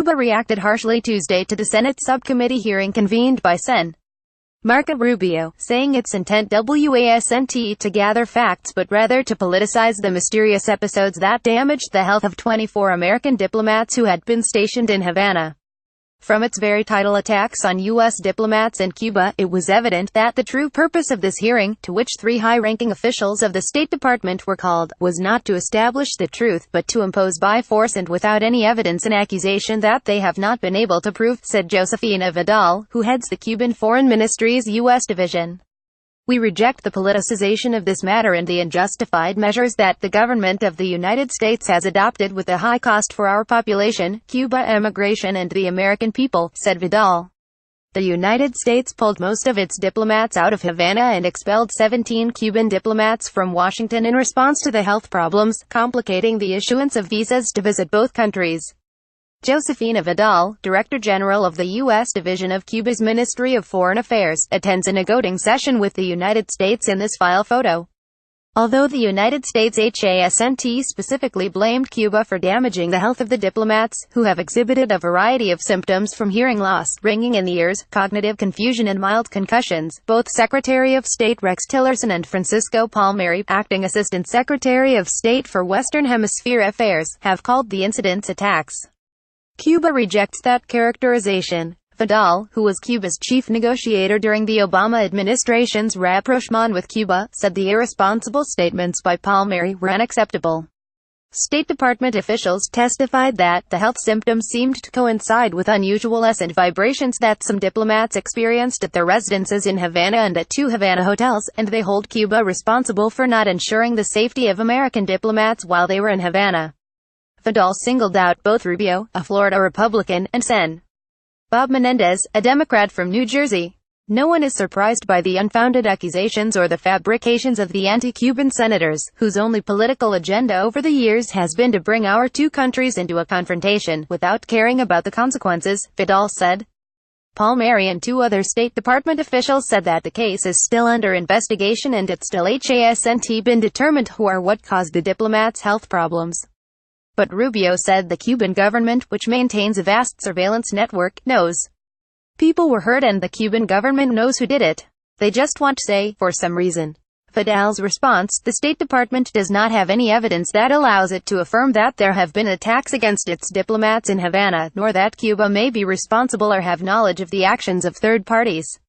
Cuba reacted harshly Tuesday to the Senate subcommittee hearing convened by Sen. Marco Rubio, saying its intent wasn't to gather facts but rather to politicize the mysterious episodes that damaged the health of 24 American diplomats who had been stationed in Havana. From its very title, Attacks on U.S. Diplomats in Cuba, it was evident that the true purpose of this hearing, to which 3 high-ranking officials of the State Department were called, was not to establish the truth but to impose by force and without any evidence an accusation that they have not been able to prove, said Josefina Vidal, who heads the Cuban Foreign Ministry's U.S. division. We reject the politicization of this matter and the unjustified measures that the government of the United States has adopted with a high cost for our population, Cuba immigration and the American people, said Vidal. The United States pulled most of its diplomats out of Havana and expelled 17 Cuban diplomats from Washington in response to the health problems, complicating the issuance of visas to visit both countries. Josefina Vidal, Director General of the U.S. Division of Cuba's Ministry of Foreign Affairs, attends a negotiating session with the United States in this file photo. Although the United States hasn't specifically blamed Cuba for damaging the health of the diplomats, who have exhibited a variety of symptoms from hearing loss, ringing in the ears, cognitive confusion and mild concussions, both Secretary of State Rex Tillerson and Francisco Palmieri, Acting Assistant Secretary of State for Western Hemisphere Affairs, have called the incidents attacks. Cuba rejects that characterization. Vidal, who was Cuba's chief negotiator during the Obama administration's rapprochement with Cuba, said the irresponsible statements by Palmieri were unacceptable. State Department officials testified that the health symptoms seemed to coincide with unusual and vibrations that some diplomats experienced at their residences in Havana and at 2 Havana hotels, and they hold Cuba responsible for not ensuring the safety of American diplomats while they were in Havana. Vidal singled out both Rubio, a Florida Republican, and Sen. Bob Menendez, a Democrat from New Jersey. No one is surprised by the unfounded accusations or the fabrications of the anti-Cuban senators, whose only political agenda over the years has been to bring our 2 countries into a confrontation, without caring about the consequences, Vidal said. Palmieri and 2 other State Department officials said that the case is still under investigation and it still hasn't been determined who or what caused the diplomats' health problems. But Rubio said the Cuban government, which maintains a vast surveillance network, knows people were hurt and the Cuban government knows who did it. They just want to say, for some reason. Vidal's response: the State Department does not have any evidence that allows it to affirm that there have been attacks against its diplomats in Havana, nor that Cuba may be responsible or have knowledge of the actions of third parties.